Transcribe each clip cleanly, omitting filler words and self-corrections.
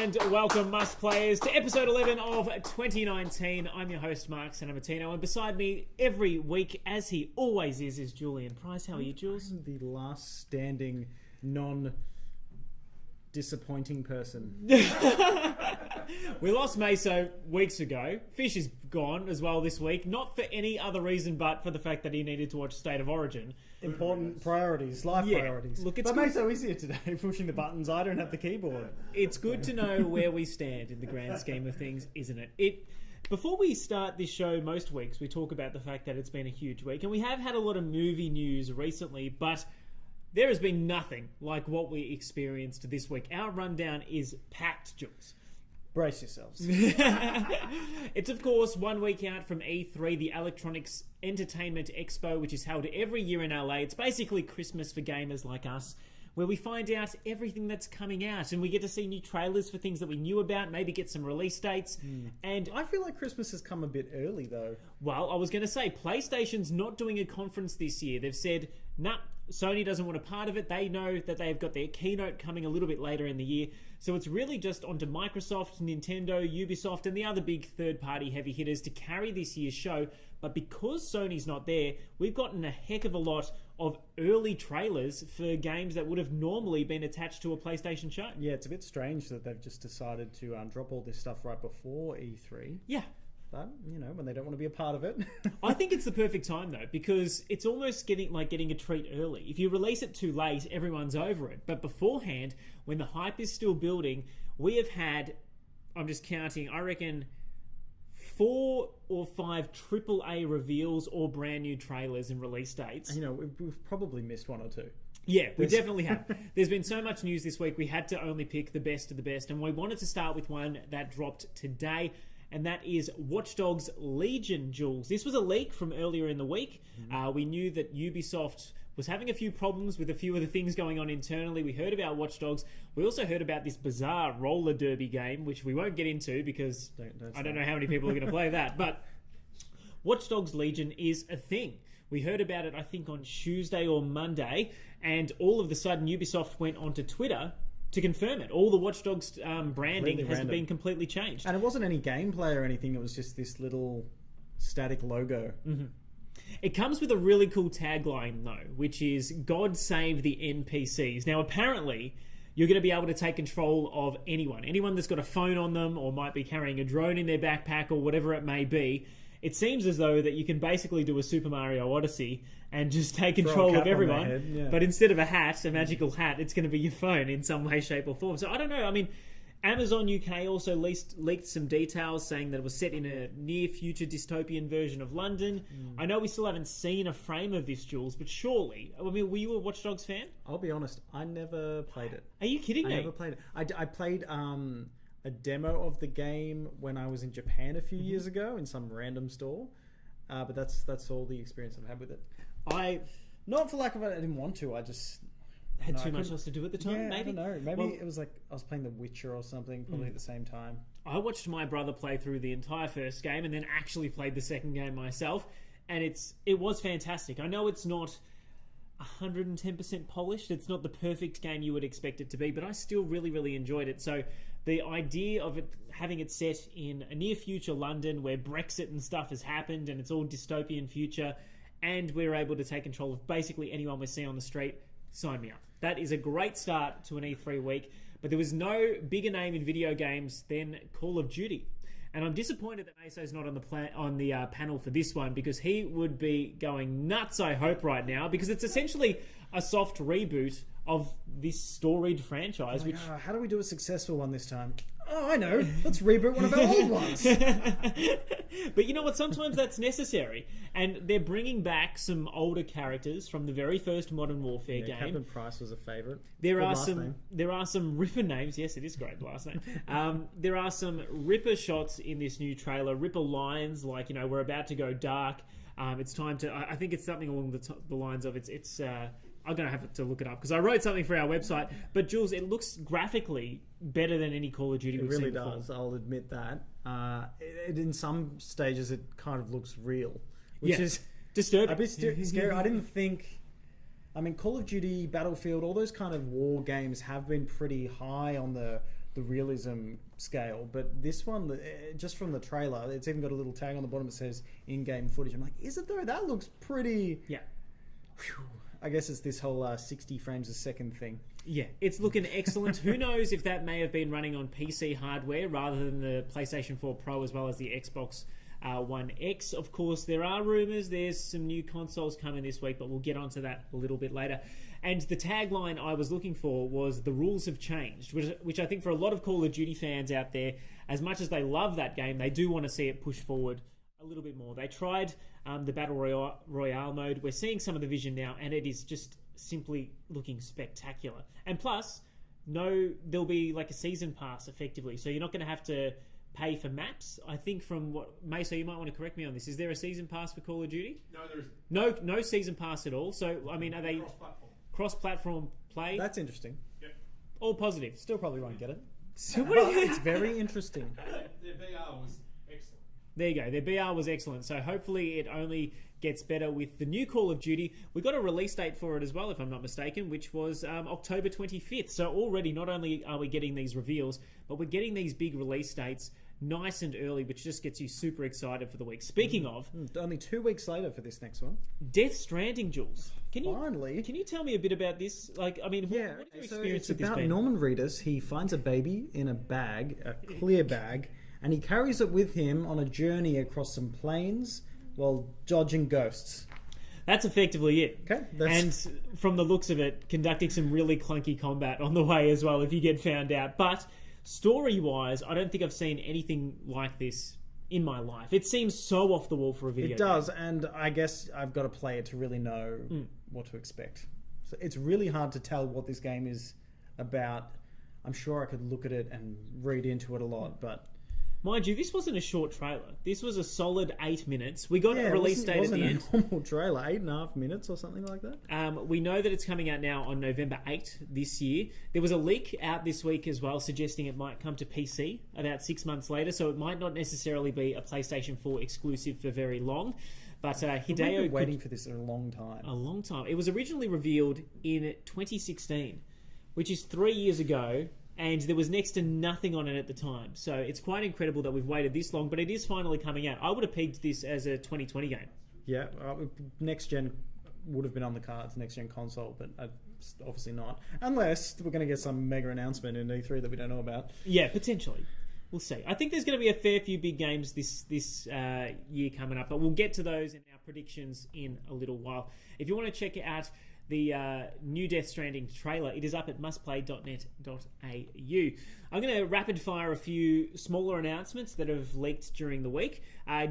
And welcome, Must Players, to episode 11 of 2019. I'm your host, Mark Sanamatino, and beside me every week, as he always is Julian Price. How are you, Jules? I'm the last standing, non-disappointing person. We lost Meso weeks ago. Fish is gone as well this week, not for any other reason but for the fact that he needed to watch State of Origin. Important priorities, life priorities. Look, it's but Meso is here today, pushing the buttons. I don't have the keyboard. It's good to know where we stand in the grand scheme of things, isn't it? Before we start this show, most weeks we talk about the fact that it's been a huge week, and we have had a lot of movie news recently, but there has been nothing like what we experienced this week. Our rundown is packed, Jules. Brace yourselves. It's, of course, 1 week out from E3, the Electronics Entertainment Expo, which is held every year in LA. It's basically Christmas for gamers like us, where we find out everything that's coming out, and we get to see new trailers for things that we knew about, maybe get some release dates. And I feel like Christmas has come a bit early, though. Well, I was going to say, PlayStation's not doing a conference this year. They've said, nah, Sony doesn't want a part of it. They know that they've got their keynote coming a little bit later in the year. So it's really just onto Microsoft, Nintendo, Ubisoft, and the other big third-party heavy hitters to carry this year's show. But because Sony's not there, we've gotten a heck of a lot of early trailers for games that would have normally been attached to a PlayStation show. Yeah, it's a bit strange that they've just decided to drop all this stuff right before E3. Yeah. But, you know, when they don't want to be a part of it. I think it's the perfect time, though, because it's almost getting a treat early. If you release it too late, everyone's over it. But beforehand, when the hype is still building, we have had, I'm just counting, I reckon 4 or 5 AAA reveals or brand new trailers and release dates. You know, we've probably missed 1 or 2. Yeah, we definitely have. There's been so much news this week, we had to only pick the best of the best. And we wanted to start with one that dropped today, and that is Watch Dogs Legion, Jules. This was a leak from earlier in the week. We knew that Ubisoft was having a few problems with a few of the things going on internally. We heard about Watch Dogs. We also heard about this bizarre roller derby game, which we won't get into because I don't know how many people are going to play that. But Watch Dogs Legion is a thing. We heard about it, I think, on Tuesday or Monday, and all of a sudden Ubisoft went onto Twitter to confirm it. All the Watch Dogs branding has been completely changed. And it wasn't any gameplay or anything. It was just this little static logo. Mm-hmm. It comes with a really cool tagline, though, which is, God save the NPCs. Now, apparently, you're going to be able to take control of anyone that's got a phone on them or might be carrying a drone in their backpack or whatever it may be. It seems as though that you can basically do a Super Mario Odyssey and just take control of everyone. Yeah. But instead of a hat, a magical hat, it's going to be your phone in some way, shape or form. So I don't know. I mean, Amazon UK also leaked some details saying that it was set in a near-future dystopian version of London. I know we still haven't seen a frame of this, Jules, but surely... I mean, were you a Watch Dogs fan? I'll be honest, I never played it. Are you kidding me? I never played it. I played a demo of the game when I was in Japan a few years ago in some random store. But that's all the experience I've had with it. Not for lack of it, I didn't want to. I just... Had too much else to do at the time, yeah, maybe? I don't know. Maybe it was like I was playing The Witcher or something, probably at the same time. I watched my brother play through the entire first game and then actually played the second game myself, and it was fantastic. I know it's not 110% polished. It's not the perfect game you would expect it to be, but I still really, really enjoyed it. So the idea of it having it set in a near future London where Brexit and stuff has happened and it's all dystopian future, and we're able to take control of basically anyone we see on the street, sign me up. That is a great start to an E3 week, but there was no bigger name in video games than Call of Duty. And I'm disappointed that Meso's not on the panel for this one, because he would be going nuts, I hope, right now, because it's essentially a soft reboot of this storied franchise. How do we do a successful one this time? Oh, I know. Let's reboot one of our old ones. But you know what? Sometimes that's necessary. And they're bringing back some older characters from the very first Modern Warfare game. Captain Price was a favourite. There are some ripper names. Yes, it is a great last name. There are some ripper shots in this new trailer. Ripper lines, like, you know, we're about to go dark. It's time to... I think it's something along the lines of... It's I'm going to have to look it up because I wrote something for our website. But Jules, it looks graphically better than any Call of Duty we've seen before. It really does. I'll admit that. In some stages, it kind of looks real, which is disturbing. A bit scary. I didn't think. I mean, Call of Duty, Battlefield, all those kind of war games have been pretty high on the the realism scale. But this one, just from the trailer, it's even got a little tag on the bottom that says in-game footage. I'm like, is it though? That looks pretty... Yeah. Whew. I guess it's this whole 60 frames a second thing. Yeah, it's looking excellent. Who knows if that may have been running on PC hardware rather than the PlayStation 4 Pro as well as the Xbox One X. Of course, there are rumours. There's some new consoles coming this week, but we'll get onto that a little bit later. And the tagline I was looking for was "The rules have changed," which I think for a lot of Call of Duty fans out there, as much as they love that game, they do want to see it push forward a little bit more. They tried the Battle Royale mode. We're seeing some of the vision now, and it is just simply looking spectacular. And plus, there'll be like a season pass effectively, so you're not going to have to pay for maps. I think from what Mesa, you might want to correct me on this. Is there a season pass for Call of Duty? No, there isn't. No season pass at all. So I mean, are they cross-platform play? That's interesting. Yep. All positive. Still probably won't get it. So But it's very interesting. Their BR was excellent. There you go. Their BR was excellent. So hopefully it only gets better with the new Call of Duty. We got a release date for it as well, if I'm not mistaken, which was October 25th. So already not only are we getting these reveals, but we're getting these big release dates nice and early, which just gets you super excited for the week. Speaking of, Only 2 weeks later for this next one. Death Stranding, Jules. Finally. Can you tell me a bit about this? Like, I mean, what have your experience it's with this about been? Norman Reedus. He finds a baby in a bag, a clear bag, and he carries it with him on a journey across some plains while dodging ghosts. That's effectively it. Okay. And from the looks of it, conducting some really clunky combat on the way as well if you get found out. But story-wise, I don't think I've seen anything like this in my life. It seems so off the wall for a video It does, and I guess I've got to play it to really know what to expect. So it's really hard to tell what this game is about. I'm sure I could look at it and read into it a lot, but... Mind you, this wasn't a short trailer. This was a solid 8 minutes. We got a release date at the end. A normal trailer, 8.5 minutes or something like that. We know that it's coming out now on November 8th this year. There was a leak out this week as well suggesting it might come to PC about 6 months later, so it might not necessarily be a PlayStation 4 exclusive for very long. But We've Hideo... been waiting for this a long time. A long time. It was originally revealed in 2016, which is 3 years ago, and there was next to nothing on it at the time. So it's quite incredible that we've waited this long, but it is finally coming out. I would have pegged this as a 2020 game. Yeah, next gen would have been on the cards, next gen console, but obviously not. Unless we're going to get some mega announcement in E3 that we don't know about. Yeah, potentially. We'll see. I think there's going to be a fair few big games this year coming up, but we'll get to those in our predictions in a little while. If you want to check out the new Death Stranding trailer, it is up at mustplay.net.au. I'm going to rapid fire a few smaller announcements that have leaked during the week.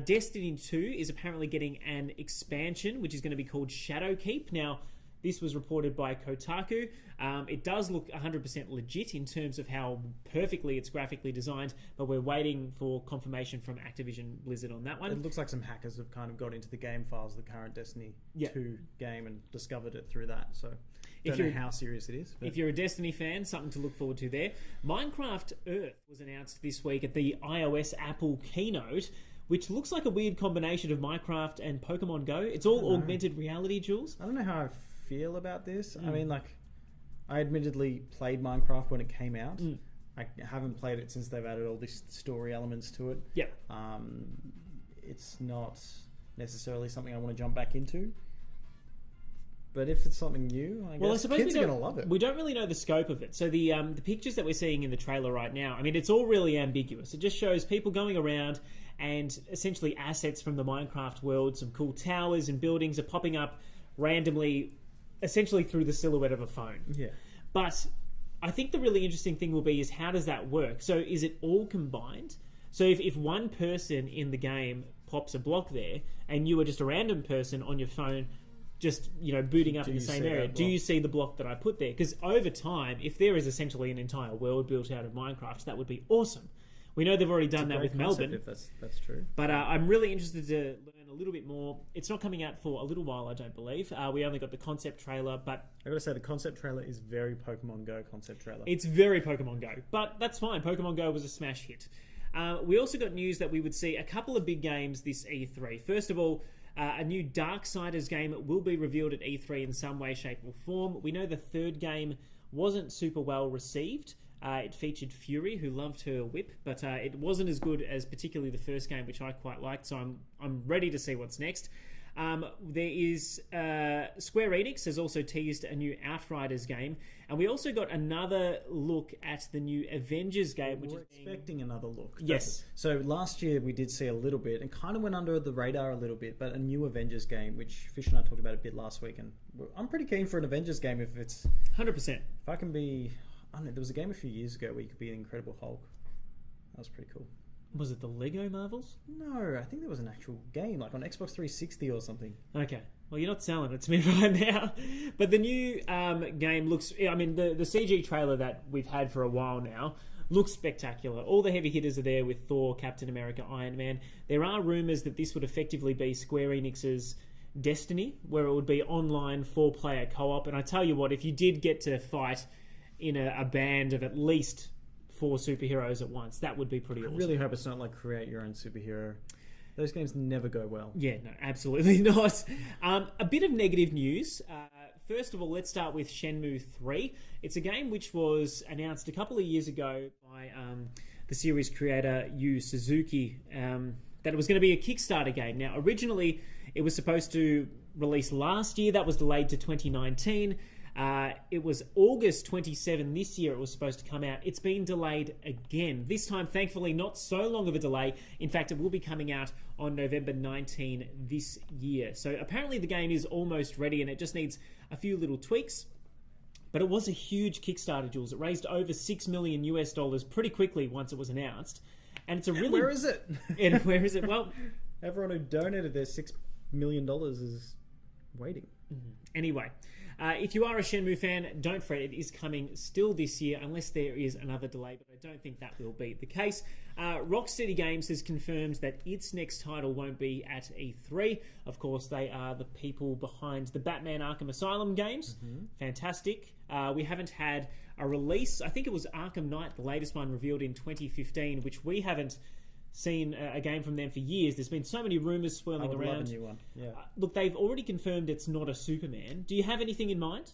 Destiny 2 is apparently getting an expansion, which is going to be called Shadowkeep. Now, this was reported by Kotaku. It does look 100% legit in terms of how perfectly it's graphically designed, but we're waiting for confirmation from Activision Blizzard on that one. It looks like some hackers have kind of got into the game files of the current Destiny 2 game and discovered it through that. So I don't know how serious it is. But... If you're a Destiny fan, something to look forward to there. Minecraft Earth was announced this week at the iOS Apple keynote, which looks like a weird combination of Minecraft and Pokemon Go. It's all augmented reality, Jules. I don't know how I feel about this. I mean, like, I admittedly played Minecraft when it came out. I haven't played it since they've added all these story elements to it. Yeah. It's not necessarily something I want to jump back into. But if it's something new, I guess kids are going to love it. We don't really know the scope of it. So the pictures that we're seeing in the trailer right now, I mean, it's all really ambiguous. It just shows people going around and essentially assets from the Minecraft world. Some cool towers and buildings are popping up randomly, essentially through the silhouette of a phone. Yeah. But I think the really interesting thing will be is how does that work? So is it all combined? So if one person in the game pops a block there and you are just a random person on your phone just, booting up in the same area, do you see the block that I put there? Because over time, if there is essentially an entire world built out of Minecraft, that would be awesome. We know they've already done that with Melbourne. If that's true. But I'm really interested to learn a little bit more. It's not coming out for a little while, I don't believe. We only got the concept trailer, but... I've got to say, the concept trailer is very Pokemon Go concept trailer. It's very Pokemon Go, but that's fine. Pokemon Go was a smash hit. We also got news that we would see a couple of big games this E3. First of all, a new Darksiders game will be revealed at E3 in some way, shape or form. We know the third game wasn't super well received. It featured Fury, who loved her whip, but it wasn't as good as particularly the first game, which I quite liked. So I'm ready to see what's next. There is Square Enix has also teased a new Outriders game, and we also got another look at the new Avengers game. Which We're expecting another look. Yes. So last year we did see a little bit, and kind of went under the radar a little bit, but a new Avengers game, which Fish and I talked about a bit last week, and I'm pretty keen for an Avengers game if it's 100%. If I can be, I don't know. There was a game a few years ago where you could be an Incredible Hulk. That was pretty cool. Was it the Lego Marvels? No, I think there was an actual game, like on Xbox 360 or something. Okay. Well, you're not selling it to me right now. But the new game looks... I mean, the CG trailer that we've had for a while now looks spectacular. All the heavy hitters are there with Thor, Captain America, Iron Man. There are rumours that this would effectively be Square Enix's Destiny, where it would be online 4-player co-op. And I tell you what, if you did get to fight in a band of at least 4 superheroes at once, that would be pretty awesome. I really hope it's not like create your own superhero. Those games never go well. Yeah, no, absolutely not. A bit of negative news. First of all, let's start with Shenmue 3. It's a game which was announced a couple of years ago by the series creator Yu Suzuki, that it was going to be a Kickstarter game. Now, originally, it was supposed to release last year. That was delayed to 2019. It was August 27 this year it was supposed to come out. It's been delayed again. This time, thankfully, not so long of a delay. In fact, it will be coming out on November 19 this year. So apparently the game is almost ready and it just needs a few little tweaks. But it was a huge Kickstarter, Jules. It raised over $6 million US pretty quickly once it was announced. And it's a really... Where is it? And where is it? Well... Everyone who donated their $6 million is waiting. Anyway... if you are a Shenmue fan, don't fret, it is coming still this year, unless there is another delay, but I don't think that will be the case. Rocksteady Games has confirmed that its next title won't be at E3. Of course, they are the people behind the Batman Arkham Asylum games. Fantastic. We haven't had a release. I think it was Arkham Knight, the latest one, revealed in 2015, which we haven't seen a game from them for years. There's been so many rumours swirling around. Love a new one. Yeah. Look, they've already confirmed it's not a Superman. Do you have anything in mind?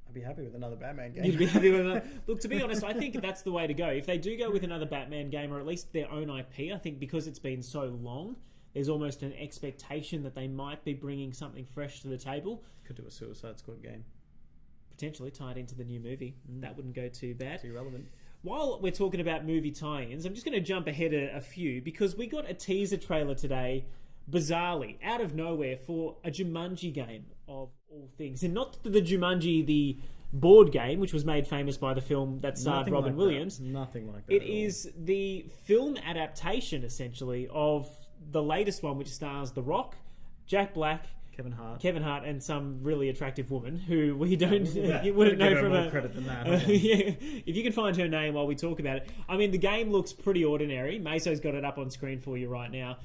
I'd be happy with another Batman game. You'd be happy with another... Look, to be honest, I think that's the way to go. If they do go with another Batman game, or at least their own IP, I think because it's been so long, there's almost an expectation that they might be bringing something fresh to the table. Could do a Suicide Squad game. Potentially tied into the new movie. That wouldn't go too bad. Too relevant. While we're talking about movie tie-ins, I'm just going to jump ahead a few because we got a teaser trailer today, bizarrely, out of nowhere, for a Jumanji game of all things. And not the Jumanji, the board game, which was made famous by the film that starred Nothing Robin like Williams. That. Nothing like that. It is the film adaptation, essentially, of the latest one, which stars The Rock, Jack Black, Kevin Hart, and some really attractive woman who we don't, you wouldn't know from more credit than that. Yeah, if you can find her name while we talk about it. I mean, the game looks pretty ordinary. Meso's got it up on screen for you right now.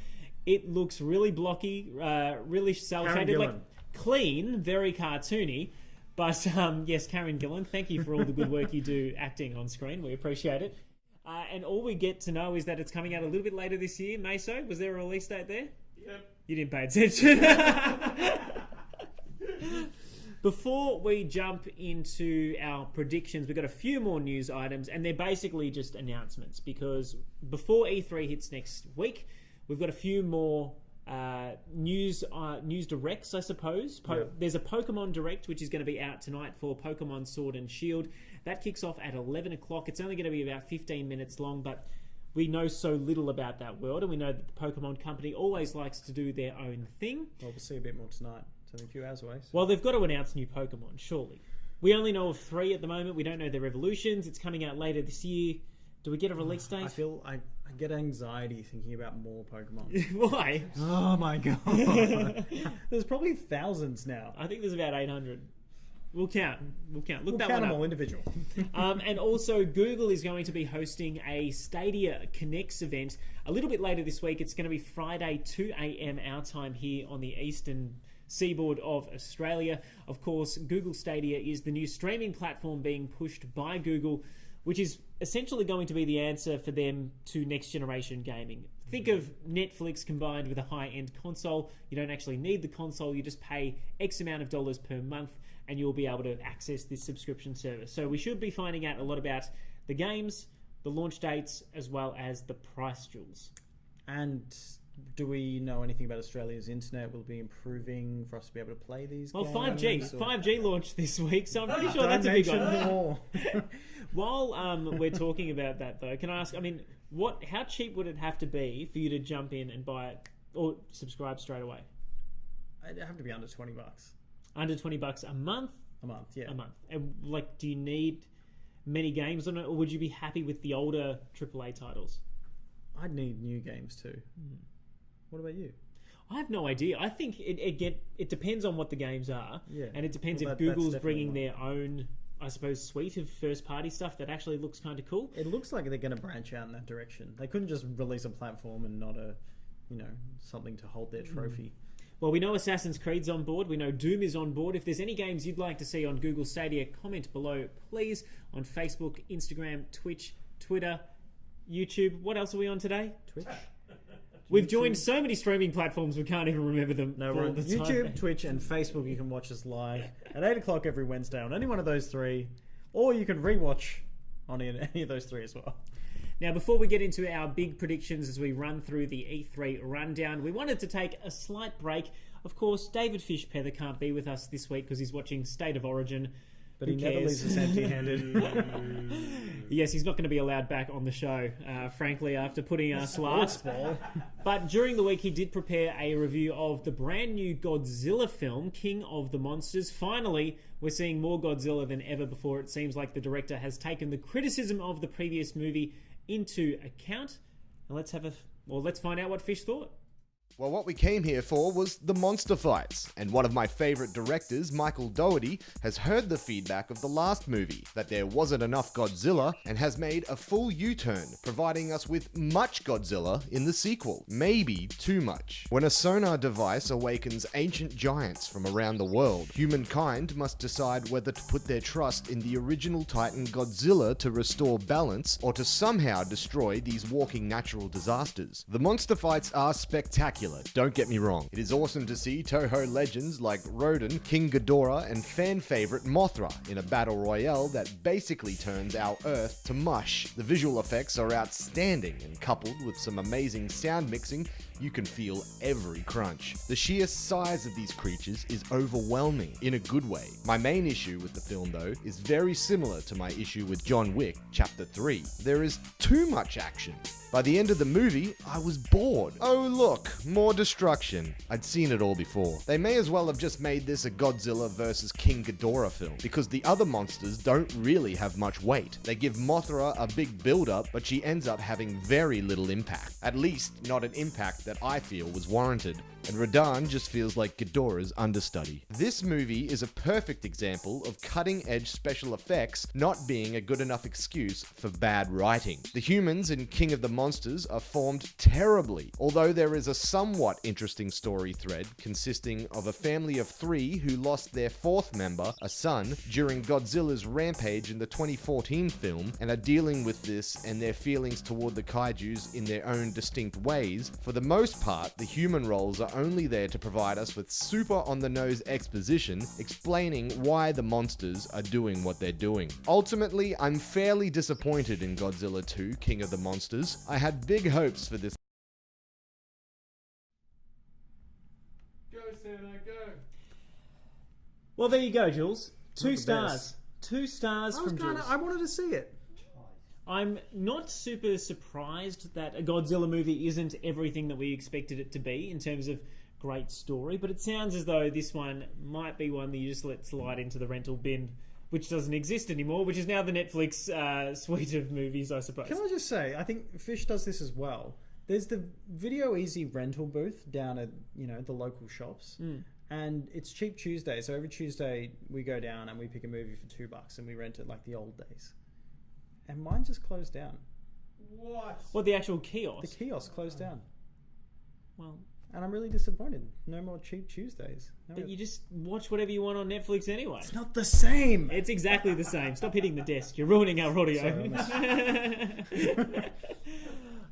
It looks really blocky, really cel-shaded, like clean, very cartoony. But yes, Karen Gillan, thank you for all the good work you do acting on screen. We appreciate it. And all we get to know is that it's coming out a little bit later this year. Meso, was there a release date there? Yep. You didn't pay attention. Before we jump into our predictions, we've got a few more news items, and they're basically just announcements, because before E3 hits next week, we've got a few more news directs, I suppose. There's a Pokemon Direct, which is going to be out tonight for Pokemon Sword and Shield. That kicks off at 11 o'clock. It's only going to be about 15 minutes long, but we know so little about that world, and we know that the Pokemon Company always likes to do their own thing. Well, we'll see a bit more tonight. It's only a few hours away. So. Well, they've got to announce new Pokemon, surely. We only know of 3 at the moment. We don't know their evolutions. It's coming out later this year. Do we get a release date? I get anxiety thinking about more Pokemon. Why? Oh my god. There's probably thousands now. I think there's about 800. We'll count. Look that count one them up. all individual. And also, Google is going to be hosting a Stadia Connects event a little bit later this week. It's going to be Friday, 2 a.m. our time here on the eastern seaboard of Australia. Of course, Google Stadia is the new streaming platform being pushed by Google, which is essentially going to be the answer for them to next generation gaming. Think of Netflix combined with a high-end console. You don't actually need the console. You just pay X amount of dollars per month and you'll be able to access this subscription service. So we should be finding out a lot about the games, the launch dates, as well as the price, Jules. And do we know anything about Australia's internet? Will it be improving for us to be able to play these Well, games? 5G launched this week, so I'm pretty sure that's a big one. More. While we're talking about that, though, can I ask, how cheap would it have to be for you to jump in and buy it or subscribe straight away? It'd have to be under $20. Under $20 a month? A month, yeah. A month. And, do you need many games on it, or would you be happy with the older AAA titles? I'd need new games too. What about you? I have no idea. I think it depends on what the games are, Yeah. and it depends Well, if that's Google's definitely bringing one. their own, I suppose, suite of first-party stuff that actually looks kind of cool. It looks like they're going to branch out in that direction. They couldn't just release a platform and not something to hold their trophy. Well, we know Assassin's Creed's on board. We know Doom is on board. If there's any games you'd like to see on Google Stadia, comment below, please, on Facebook, Instagram, Twitch, Twitter, YouTube. What else are we on today? Twitch? We've joined so many streaming platforms we can't even remember them. No, for we're all on the YouTube, time. Twitch, and Facebook. You can watch us live at 8 o'clock every Wednesday on any one of those three, or you can rewatch on any of those three as well. Now, before we get into our big predictions as we run through the E3 rundown, we wanted to take a slight break. Of course, David Fishpether can't be with us this week because he's watching State of Origin. But Who he never cares? leaves us empty-handed. Yes, he's not going to be allowed back on the show, frankly, after putting us last. But during the week, he did prepare a review of the brand new Godzilla film, King of the Monsters. Finally, we're seeing more Godzilla than ever before. It seems like the director has taken the criticism of the previous movie into account. And let's find out what Fish thought. Well, what we came here for was the monster fights, and one of my favourite directors, Michael Dougherty, has heard the feedback of the last movie, that there wasn't enough Godzilla, and has made a full U-turn, providing us with much Godzilla in the sequel. Maybe too much. When a sonar device awakens ancient giants from around the world, humankind must decide whether to put their trust in the original Titan Godzilla to restore balance, or to somehow destroy these walking natural disasters. The monster fights are spectacular. Don't get me wrong. It is awesome to see Toho legends like Rodan, King Ghidorah, and fan favorite Mothra in a battle royale that basically turns our Earth to mush. The visual effects are outstanding, and coupled with some amazing sound mixing, you can feel every crunch. The sheer size of these creatures is overwhelming in a good way. My main issue with the film, though, is very similar to my issue with John Wick Chapter 3. There is too much action. By the end of the movie, I was bored. Oh look, more destruction. I'd seen it all before. They may as well have just made this a Godzilla vs King Ghidorah film, because the other monsters don't really have much weight. They give Mothra a big build-up, but she ends up having very little impact. At least, not an impact that I feel was warranted. And Rodan just feels like Ghidorah's understudy. This movie is a perfect example of cutting-edge special effects not being a good enough excuse for bad writing. The humans in King of the Monsters are formed terribly, although there is a somewhat interesting story thread consisting of a family of 3 who lost their 4th member, a son, during Godzilla's rampage in the 2014 film, and are dealing with this and their feelings toward the kaijus in their own distinct ways. For the most part, the human roles are only there to provide us with super on-the-nose exposition explaining why the monsters are doing what they're doing. Ultimately, I'm fairly disappointed in Godzilla 2 King of the Monsters. I had big hopes for this. Go, Santa, go. Well, there you go, Jules. Not 2 the stars. best. 2 stars from Jules. I wanted to see it. I'm not super surprised that a Godzilla movie isn't everything that we expected it to be in terms of great story, but it sounds as though this one might be one that you just let slide into the rental bin, which doesn't exist anymore, which is now the Netflix suite of movies, I suppose. Can I just say, I think Fish does this as well. There's the Video Easy rental booth down at the local shops, and it's Cheap Tuesday. So every Tuesday we go down and we pick a movie for $2 and we rent it like the old days. And mine just closed down. What? Well, the actual kiosk. The kiosk closed down, Well, and I'm really disappointed. No more Cheap Tuesdays. No, but you just watch whatever you want on Netflix anyway. it's not the same. It's exactly the same. Stop hitting the desk. You're ruining our audio. Sorry,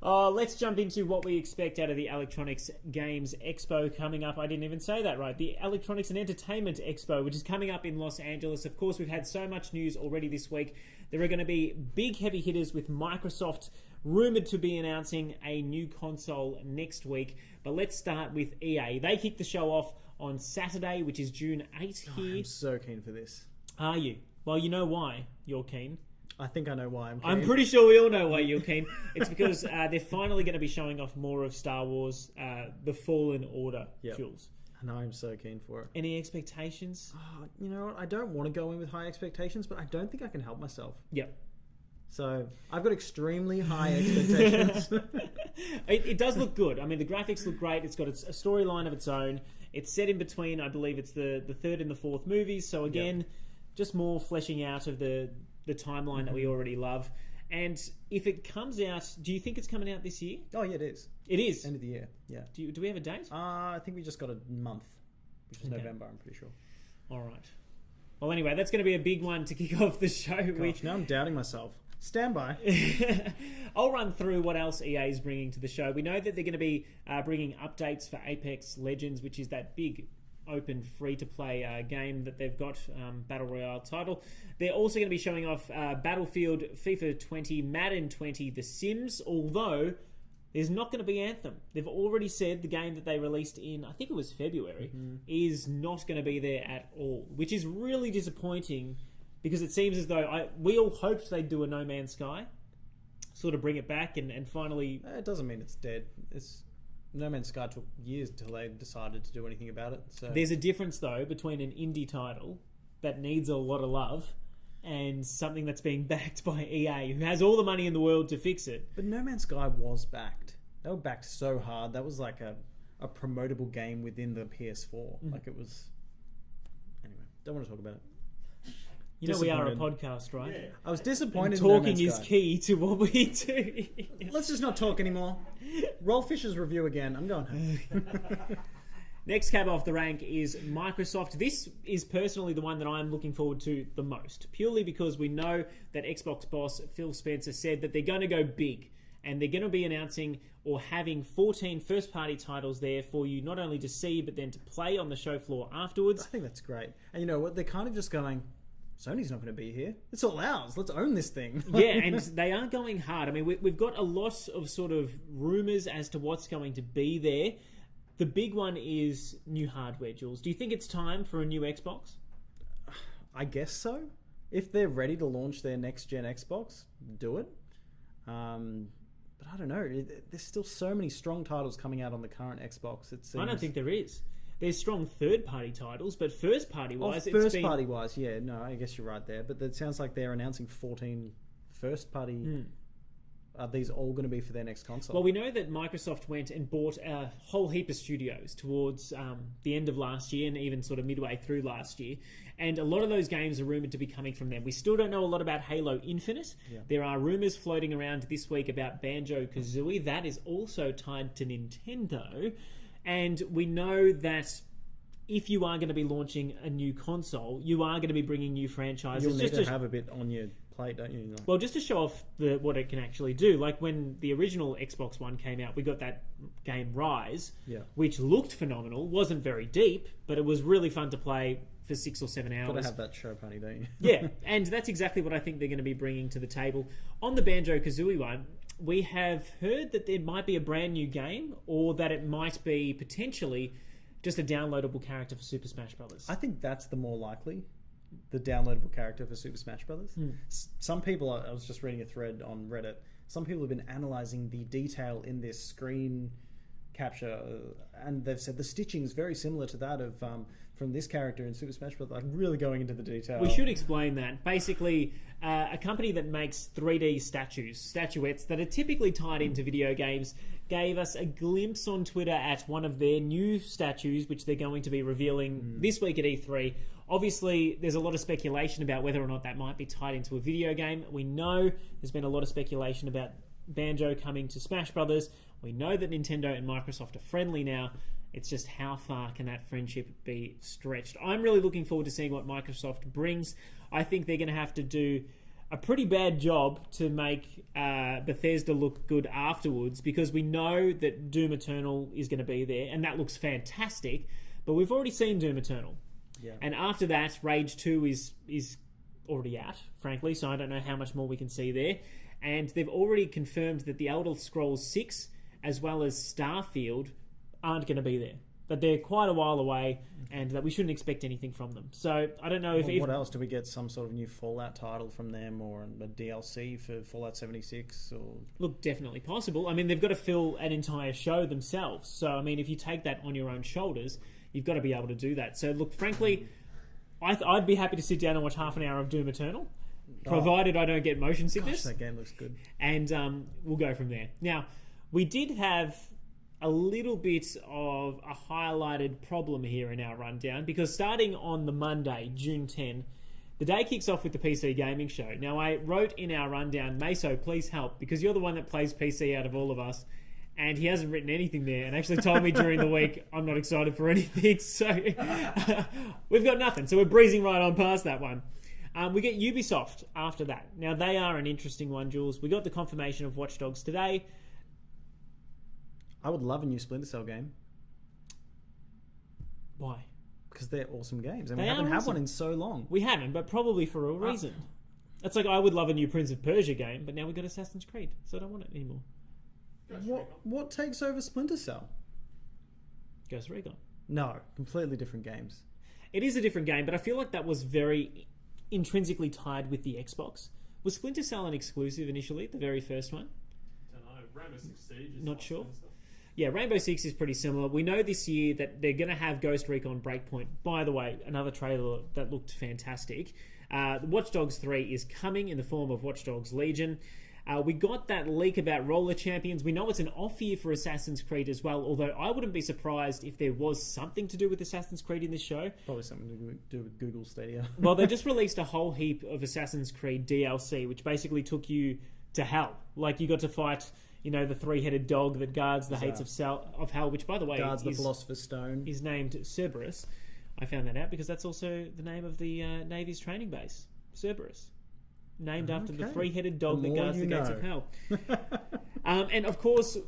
Let's jump into what we expect out of the Electronics Games Expo coming up. I didn't even say that right. The Electronics and Entertainment Expo, which is coming up in Los Angeles. Of course, we've had so much news already this week. There are going to be big heavy hitters with Microsoft rumoured to be announcing a new console next week. But let's start with EA. They kick the show off on Saturday, which is June 8th here. I'm so keen for this. Are you? Well, you know why you're keen. I think I know why I'm keen. I'm pretty sure we all know why you're keen. It's because they're finally going to be showing off more of Star Wars, The Fallen Order, Jules. And I'm so keen for it. Any expectations? Oh, you know what? I don't want to go in with high expectations, but I don't think I can help myself. Yep. So I've got extremely high expectations. It does look good. I mean, the graphics look great. It's got a storyline of its own. It's set in between, I believe it's the third and the fourth movies. So again, just more fleshing out of the timeline that we already love. And if it comes out, do you think it's coming out this year? Oh, yeah, it is. It is? End of the year, yeah. Do we have a date? I think we just got a month, which is November, I'm pretty sure. All right. Well, anyway, that's going to be a big one to kick off the show. Gosh, now I'm doubting myself. Stand by. I'll run through what else EA is bringing to the show. We know that they're going to be bringing updates for Apex Legends, which is that big open free-to-play game that they've got, Battle Royale title. They're also going to be showing off Battlefield, FIFA 20, Madden 20, The Sims, although there's not going to be Anthem. They've already said the game that they released in, I think it was February, is not going to be there at all, which is really disappointing because it seems as though we all hoped they'd do a No Man's Sky, sort of bring it back and finally... It doesn't mean it's dead. No Man's Sky took years until they decided to do anything about it. So there's a difference, though, between an indie title that needs a lot of love and something that's being backed by EA, who has all the money in the world to fix it. But No Man's Sky was backed. They were backed so hard. That was like a promotable game within the PS4. Like it was... Anyway, don't want to talk about it. You know we are a podcast, right? Yeah. I was disappointed. Talking is key to what we do. Let's just not talk anymore. Roll Fisher's review again. I'm going home. Next cab off the rank is Microsoft. This is personally the one that I'm looking forward to the most, purely because we know that Xbox boss Phil Spencer said that they're going to go big and they're going to be announcing or having 14 first-party titles there for you not only to see but then to play on the show floor afterwards. I think that's great. And you know what? They're kind of just going... Sony's not going to be here. It's all ours. Let's own this thing. Yeah, and they are going hard. I mean, we've got a lot of sort of rumours as to what's going to be there. The big one is new hardware, Jules. Do you think it's time for a new Xbox? I guess so. If they're ready to launch their next-gen Xbox, do it. But I don't know. There's still so many strong titles coming out on the current Xbox. It seems... I don't think there is. There's strong third-party titles, but first-party-wise... First-party-wise, yeah. No, I guess you're right there. But it sounds like they're announcing 14 first-party... Are these all going to be for their next console? Well, we know that Microsoft went and bought a whole heap of studios towards the end of last year and even sort of midway through last year. And a lot of those games are rumoured to be coming from them. We still don't know a lot about Halo Infinite. Yeah. There are rumours floating around this week about Banjo-Kazooie. That is also tied to Nintendo. And we know that if you are going to be launching a new console, you are going to be bringing new franchises. You'll need to have a bit on your plate, don't you? Well, just to show off what it can actually do. Like when the original Xbox One came out, we got that game Rise, which looked phenomenal, wasn't very deep, but it was really fun to play for 6 or 7 hours. Got to have that show pony, don't you? Yeah, and that's exactly what I think they're going to be bringing to the table. On the Banjo-Kazooie one, we have heard that there might be a brand new game, or that it might be potentially just a downloadable character for Super Smash Bros. I think that's the more likely, the downloadable character for Super Smash Bros. Some people, I was just reading a thread on Reddit, some people have been analysing the detail in this screen capture, and they've said the stitching is very similar to that of from this character in Super Smash Bros. Like really going into the detail. We should explain that. Basically, a company that makes 3D statuettes that are typically tied into video games, gave us a glimpse on Twitter at one of their new statues, which they're going to be revealing this week at E3. Obviously, there's a lot of speculation about whether or not that might be tied into a video game. We know there's been a lot of speculation about Banjo coming to Smash Brothers. We know that Nintendo and Microsoft are friendly now. It's just how far can that friendship be stretched? I'm really looking forward to seeing what Microsoft brings. I think they're going to have to do a pretty bad job to make Bethesda look good afterwards, because we know that Doom Eternal is going to be there, and that looks fantastic, but we've already seen Doom Eternal. Yeah. And after that, Rage 2 is already out, frankly, so I don't know how much more we can see there. And they've already confirmed that the Elder Scrolls 6, as well as Starfield, aren't going to be there. That they're quite a while away, and that we shouldn't expect anything from them. So I don't know if what else? Do we get some sort of new Fallout title from them, or a DLC for Fallout 76? Or look, definitely possible. I mean, they've got to fill an entire show themselves. So I mean, if you take that on your own shoulders, you've got to be able to do that. So look, frankly, I'd be happy to sit down and watch half an hour of Doom Eternal, provided I don't get motion sickness. Gosh, that game looks good. And we'll go from there. Now, we did have a little bit of a highlighted problem here in our rundown, because starting on the Monday, June 10, the day kicks off with the PC Gaming Show. Now, I wrote in our rundown, Meso, please help, because you're the one that plays PC out of all of us, and he hasn't written anything there, and actually told me during the week I'm not excited for anything, so we've got nothing. So we're breezing right on past that one. We get Ubisoft after that. Now, they are an interesting one, Jules. We got the confirmation of Watch Dogs today. I would love a new Splinter Cell game. Why? Because they're awesome games, and They we haven't are had awesome. one in so long. We haven't, but probably for a reason. It's like I would love a new Prince of Persia game, but now we've got Assassin's Creed, so I don't want it anymore. What takes over Splinter Cell? Ghost Recon. No, completely different games. It is a different game, but I feel like that was very intrinsically tied with the Xbox. Was Splinter Cell an exclusive initially, the very first one? Don't know. Rainbow Six Siege is Not sure. and stuff. Yeah, Rainbow Six is pretty similar. We know this year that they're going to have Ghost Recon Breakpoint. By the way, another trailer that looked fantastic. Watch Dogs 3 is coming in the form of Watch Dogs Legion. We got that leak about Roller Champions. We know it's an off year for Assassin's Creed as well, although I wouldn't be surprised if there was something to do with Assassin's Creed in this show. Probably something to do with Google Stadia. Well, they just released a whole heap of Assassin's Creed DLC, which basically took you to hell. Like, you got to fight, the three-headed dog that guards the hates of hell, which, by the way, Guards the Philosopher's Stone. is named Cerberus. I found that out because that's also the name of the Navy's training base, Cerberus. Named after the three-headed dog that guards the gates of hell. And, of course,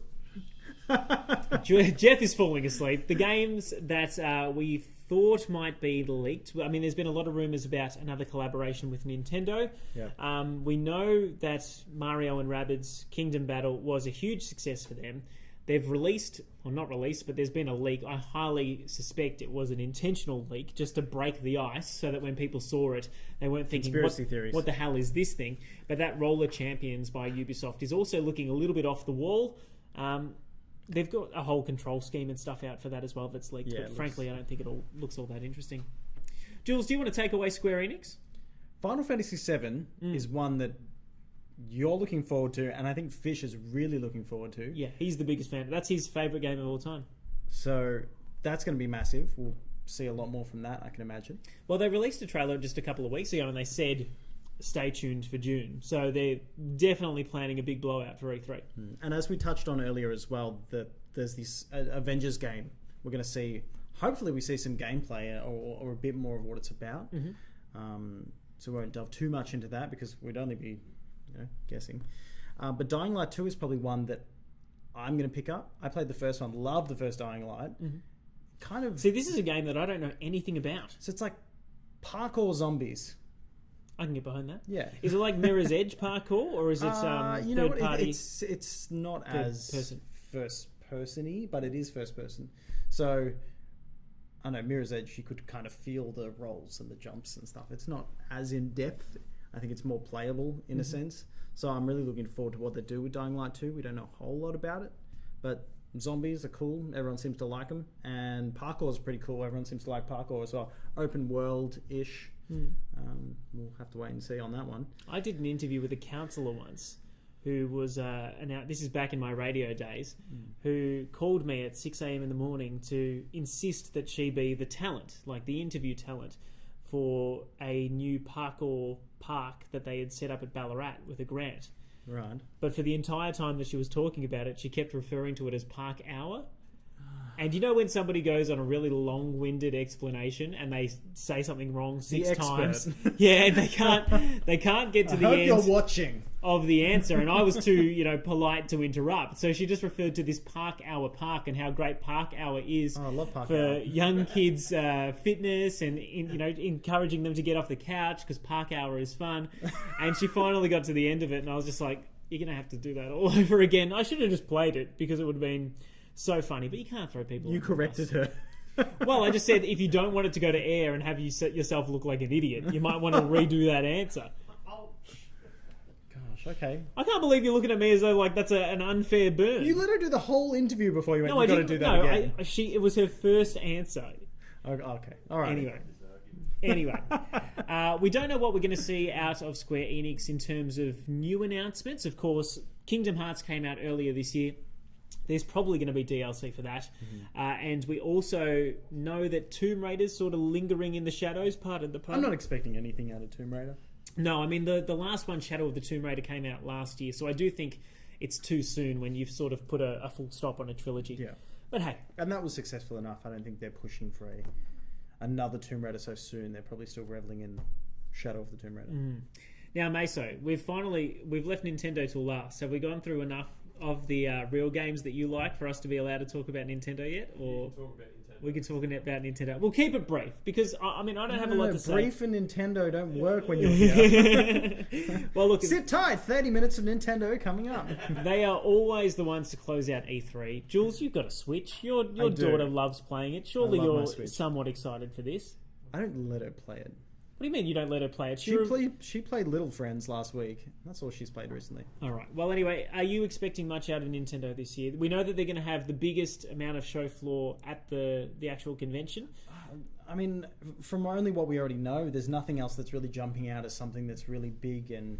Jeff is falling asleep. The games that we thought might be leaked. I mean, there's been a lot of rumours about another collaboration with Nintendo. Yeah. We know that Mario and Rabbids Kingdom Battle was a huge success for them. They've released, or not released, but there's been a leak. I highly suspect it was an intentional leak just to break the ice so that when people saw it, they weren't thinking, Conspiracy theories. what the hell is this thing? But that Roller Champions by Ubisoft is also looking a little bit off the wall. They've got a whole control scheme and stuff out for that as well that's leaked. Yeah, but frankly, I don't think it all looks all that interesting. Jules, do you want to take away Square Enix? Final Fantasy VII is one that you're looking forward to, and I think Fish is really looking forward to. Yeah, he's the biggest fan. That's his favourite game of all time. So that's going to be massive. We'll see a lot more from that, I can imagine. Well, they released a trailer just a couple of weeks ago, and they said, stay tuned for June. So they're definitely planning a big blowout for E3. And as we touched on earlier as well, that there's this Avengers game. We're going to see, hopefully we see some gameplay or a bit more of what it's about. So we won't delve too much into that because we'd only be guessing. But Dying Light 2 is probably one that I'm going to pick up. I played the first one, loved the first Dying Light. Kind of... See, this is a game that I don't know anything about. So it's like parkour zombies. I can get behind that. Yeah. Is it like Mirror's Edge parkour, or is it third party? It's not third as person. first person-y, but it is first person. So I don't know, Mirror's Edge, you could kind of feel the rolls and the jumps and stuff. It's not as in depth. I think it's more playable in a sense. So I'm really looking forward to what they do with Dying Light 2. We don't know a whole lot about it, but zombies are cool. Everyone seems to like them, and parkour is pretty cool. Everyone seems to like parkour as well. Open world-ish. We'll have to wait and see on that one. I did an interview with a counsellor once who was, this is back in my radio days, who called me at 6 a.m. in the morning to insist that she be the talent, like the interview talent, for a new parkour park that they had set up at Ballarat with a grant. Right. But for the entire time that she was talking about it, she kept referring to it as Park Hour. And you know when somebody goes on a really long-winded explanation and they say something wrong six times? Yeah, and they can't get to the hope end you're watching. of the answer. And I was too, polite to interrupt. So she just referred to this Park Hour Park and how great Park Hour is I love Park for Hour. young kids' fitness and encouraging them to get off the couch because Park Hour is fun. And she finally got to the end of it, and I was just like, "You're gonna have to do that all over again." I should have just played it because it would have been so funny, but you can't throw people. You under the corrected bus. her. Well, I just said if you don't want it to go to air and have you set yourself look like an idiot, you might want to redo that answer. Gosh, okay. I can't believe you're looking at me as though like that's an unfair burn. You let her do the whole interview before you went, no, you I got to didn't. do that No, again. it was her first answer. Okay, all right. Anyway, we don't know what we're going to see out of Square Enix in terms of new announcements. Of course, Kingdom Hearts came out earlier this year. There's probably going to be DLC for that. And we also know that Tomb Raider's sort of lingering in the shadows, pardon the pun. I'm not expecting anything out of Tomb Raider. No, I mean, the last one, Shadow of the Tomb Raider, came out last year, so I do think it's too soon when you've sort of put a full stop on a trilogy. Yeah. But hey. And that was successful enough. I don't think they're pushing for another Tomb Raider so soon. They're probably still reveling in Shadow of the Tomb Raider. Now, Meso, we've left Nintendo till last. Have we gone through enough of the real games that you like for us to be allowed to talk about Nintendo yet? Or we can talk about Nintendo. We'll keep it brief because I don't have a lot to say. Brief and Nintendo don't work when you're here. Well, look, Sit tight. 30 minutes of Nintendo coming up. they are always the ones to close out E3. Jules, you've got a Switch. Your do. daughter loves playing it. Surely I love my you're Switch. somewhat excited for this. I don't let her play it. What do you mean you don't let her play it? She played Little Friends last week. That's all she's played recently. All right. Well, anyway, are you expecting much out of Nintendo this year? We know that they're going to have the biggest amount of show floor at the actual convention. I mean, from only what we already know, there's nothing else that's really jumping out as something that's really big, and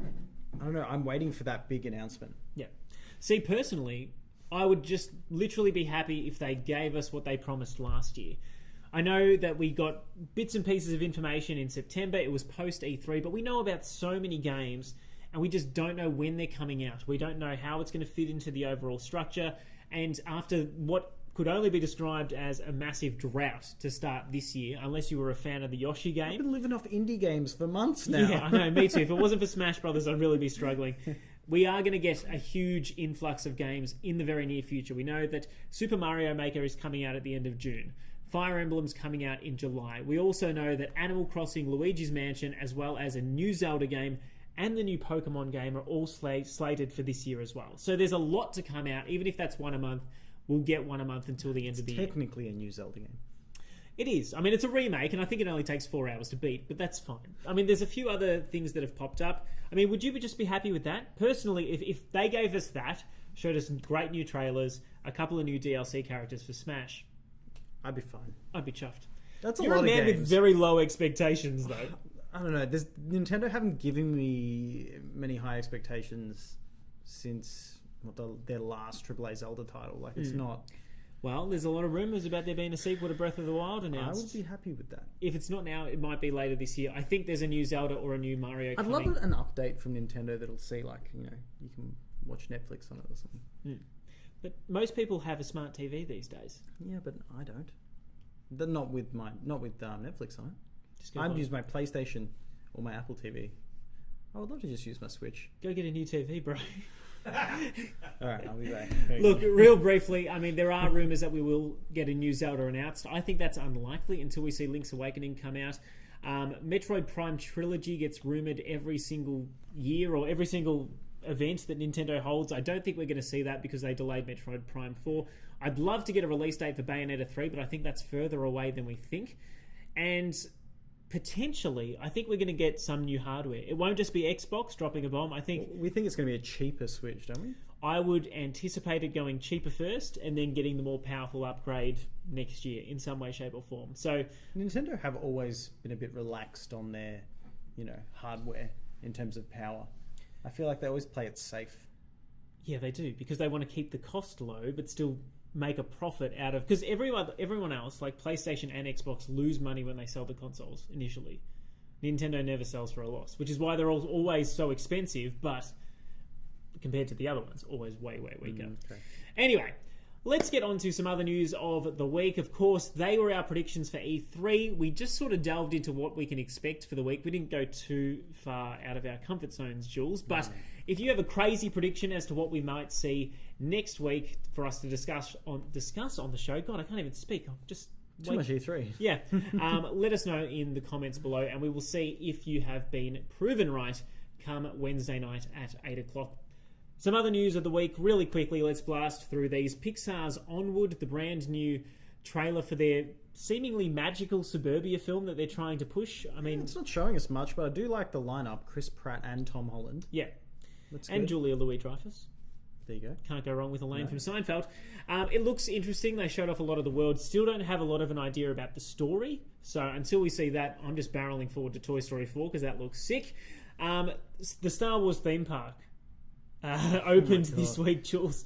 I don't know. I'm waiting for that big announcement. Yeah. See, personally, I would just literally be happy if they gave us what they promised last year. I know that we got bits and pieces of information in September. It was post E3, but we know about so many games, and we just don't know when they're coming out. We don't know how it's going to fit into the overall structure. And after what could only be described as a massive drought to start this year, unless you were a fan of the Yoshi game. I've been living off indie games for months now. Yeah, I know, me too. If it wasn't for Smash Brothers, I'd really be struggling. We are going to get a huge influx of games in the very near future. We know that Super Mario Maker is coming out at the end of June. Fire Emblem's coming out in July. We also know that Animal Crossing Luigi's Mansion, as well as a new Zelda game and the new Pokemon game, are all slated for this year as well. So there's a lot to come out. Even if that's one a month, we'll get one a month until the end of the year. Technically a new Zelda game. It is. I mean, it's a remake, and I think it only takes 4 hours to beat, but that's fine. I mean, there's a few other things that have popped up. I mean, would you just be happy with that? Personally, if they gave us that, showed us great new trailers, a couple of new DLC characters for Smash, I'd be fine. I'd be chuffed. That's a You're lot a of man games. with very low expectations, though. I don't know. Nintendo haven't given me many high expectations since their last AAA Zelda title. Like, it's not... Well, there's a lot of rumours about there being a sequel to Breath of the Wild I announced. would be happy with that. If it's not now, it might be later this year. I think there's a new Zelda or a new Mario I'd coming. love an update from Nintendo that'll see, like, you can watch Netflix on it or something. But most people have a smart TV these days. Yeah, but I don't. Not with Netflix on it. Just go I'd buy- use my PlayStation or my Apple TV. I would love to just use my Switch. Go get a new TV, bro. All right, I'll be back. Look, real briefly, I mean, there are rumours that we will get a new Zelda announced. I think that's unlikely until we see Link's Awakening come out. Metroid Prime Trilogy gets rumoured every single year or every single event that Nintendo holds. I don't think we're going to see that because they delayed Metroid Prime 4. I'd love to get a release date for Bayonetta 3, but I think that's further away than we think. And potentially, I think we're going to get some new hardware. It won't just be Xbox dropping a bomb. I think We think it's going to be a cheaper Switch, don't we? I would anticipate it going cheaper first and then getting the more powerful upgrade next year in some way, shape or form. So Nintendo have always been a bit relaxed on their, hardware in terms of power. I feel like they always play it safe. yeah, they do, because they want to keep the cost low but still make a profit out of... Because everyone else, like PlayStation and Xbox, lose money when they sell the consoles initially. Nintendo never sells for a loss, which is why they're always so expensive, but compared to the other ones, always way, way weaker. Okay. Anyway, Let's get on to some other news of the week. Of course, they were our predictions for E3. We just sort of delved into what we can expect for the week. We didn't go too far out of our comfort zones, Jules. But if you have a crazy prediction as to what we might see next week for us to discuss on the show, God, I can't even speak. I'm just Too much E3. Yeah. Let us know in the comments below, and we will see if you have been proven right come Wednesday night at 8 o'clock. Some other news of the week, really quickly, let's blast through these. Pixar's Onward, the brand new trailer for their seemingly magical suburbia film that they're trying to push. I mean, It's not showing us much, but I do like the lineup. Chris Pratt and Tom Holland. yeah. That's And good. Julia Louis-Dreyfus. There you go. Can't go wrong with Elaine from Seinfeld. It looks interesting. They showed off a lot of the world. Still don't have a lot of an idea about the story. So until we see that, I'm just barreling forward to Toy Story 4 because that looks sick. The Star Wars theme park opened this week, Jules.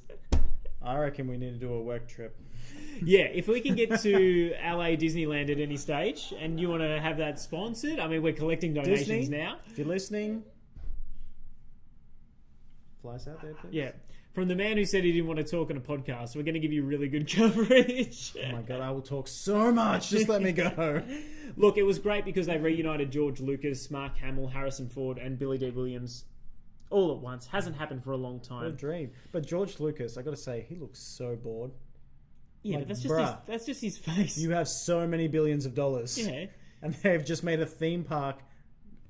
I reckon we need to do a work trip. Yeah, if we can get to LA Disneyland at any stage and you want to have that sponsored, I mean, we're collecting donations Disney? now. If you're listening, fly us out there, please. Yeah. From the man who said he didn't want to talk on a podcast, we're going to give you really good coverage. Oh my god, I will talk so much. Just let me go. Look, it was great because they reunited George Lucas, Mark Hamill, Harrison Ford, and Billy D. Williams all at once. Hasn't happened for a long What a time. dream. But George Lucas, I got to say, he looks so bored. Yeah, Like, but bruh. that's just his face. You have so many billions of dollars. Yeah. And they've just made a theme park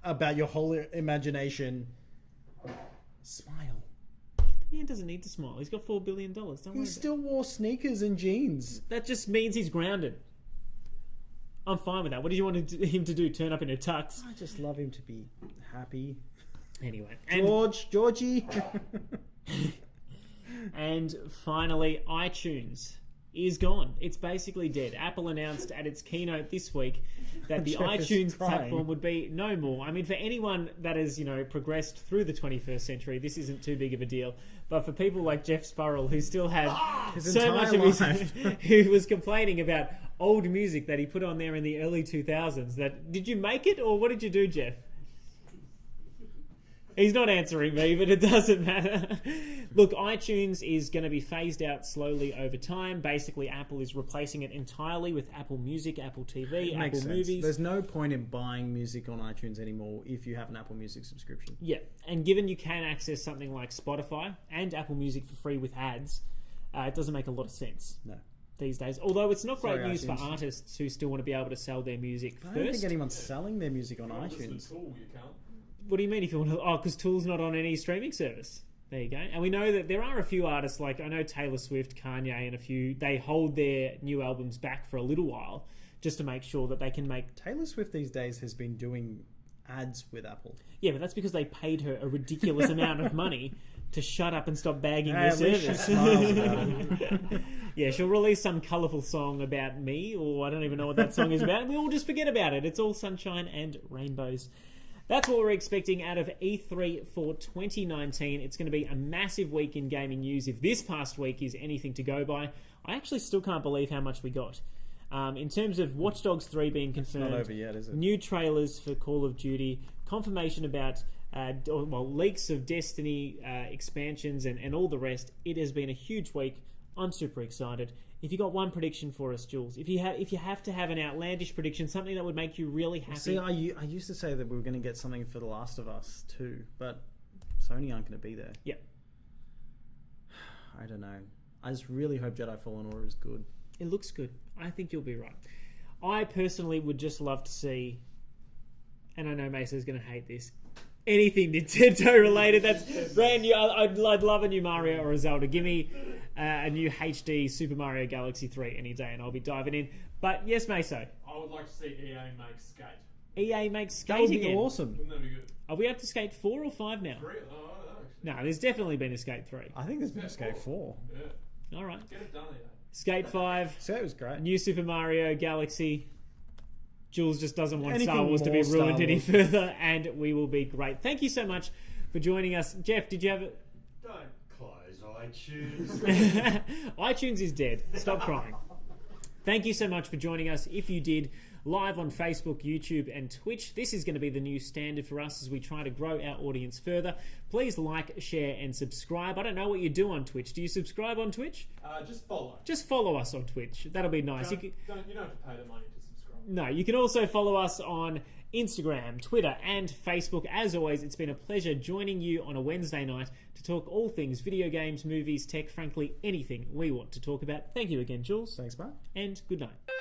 about your whole imagination. Smile. The man doesn't need to smile. He's got $4 billion. Don't worry He about still wore sneakers and jeans. That just means he's grounded. I'm fine with that. What did you want him to do? Turn up in a tux? I just love him to be happy. Anyway. And, Georgie. and finally, iTunes is gone. It's basically dead. Apple announced at its keynote this week that the Jeff is iTunes crying. platform would be no more. I mean, for anyone that has, progressed through the 21st century, this isn't too big of a deal. But for people like Jeff Spurrell, who still have His so much entire of life. who was complaining about old music that he put on there in the early 2000s, did you make it or what did you do, Jeff? He's not answering me, but it doesn't matter. Look, iTunes is going to be phased out slowly over time. Basically, Apple is replacing it entirely with Apple Music, Apple TV, Apple Makes sense. Movies. There's no point in buying music on iTunes anymore if you have an Apple Music subscription. Yeah, and given you can access something like Spotify and Apple Music for free with ads, it doesn't make a lot of sense No. these days. Although it's not great Sorry, news for iTunes. artists who still want to be able to sell their music I don't think first. anyone's selling their music on Listen iTunes. to Tool, you can't. What do you mean if you want to... Oh, because Tool's not on any streaming service. There you go. And we know that there are a few artists, like I know Taylor Swift, Kanye, and a few, they hold their new albums back for a little while just to make sure that they can make... Taylor Swift these days has been doing ads with Apple. Yeah, but that's because they paid her a ridiculous amount of money to shut up and stop bagging Hey, their at least she service. smiles about it. Yeah, she'll release some colourful song about me, or I don't even know what that song is about, and we all just forget about it. It's all sunshine and rainbows. That's what we're expecting out of E3 for 2019. It's going to be a massive week in gaming news. If this past week is anything to go by, I actually still can't believe how much we got. In terms of Watch Dogs 3 being confirmed, Not over yet, is it? new trailers for Call of Duty, confirmation about leaks of Destiny expansions and all the rest. It has been a huge week. I'm super excited. If you got one prediction for us, Jules, if you have to have an outlandish prediction, something that would make you really happy. See, I used to say that we were going to get something for The Last of Us too, but Sony aren't going to be there. Yeah. I don't know. I just really hope Jedi Fallen Order is good. It looks good. I think you'll be right. I personally would just love to see, and I know Mesa's going to hate this, anything Nintendo related that's brand new. I'd love a new Mario or a Zelda. Give me a new HD Super Mario Galaxy 3 any day and I'll be diving in. But yes, Meso, I would like to see EA make Skate. EA makes Skate That would be again. awesome. Wouldn't that be good? Are we up to Skate 4 or 5 now? 3? Oh, I don't know, actually. No, there's definitely been a Skate 3. I think there's been a Skate 4. Yeah. All right. Get it done, EA. Skate 5, So it was great. new Super Mario Galaxy. Jules just doesn't want Star Anything Wars to be more Star ruined any Wars. further, and we will be great. Thank you so much for joining us. Jeff, did you have... Don't close iTunes. iTunes is dead. Stop crying. Thank you so much for joining us. If you did, live on Facebook, YouTube, and Twitch. This is going to be the new standard for us as we try to grow our audience further. Please like, share, and subscribe. I don't know what you do on Twitch. Do you subscribe on Twitch? Just follow. Just follow us on Twitch. That'll be nice. You don't have to pay the money to subscribe. No, you can also follow us on Instagram, Twitter, and Facebook. As always, it's been a pleasure joining you on a Wednesday night to talk all things video games, movies, tech, frankly, anything we want to talk about. Thank you again, Jules. Thanks, Mark. And good night.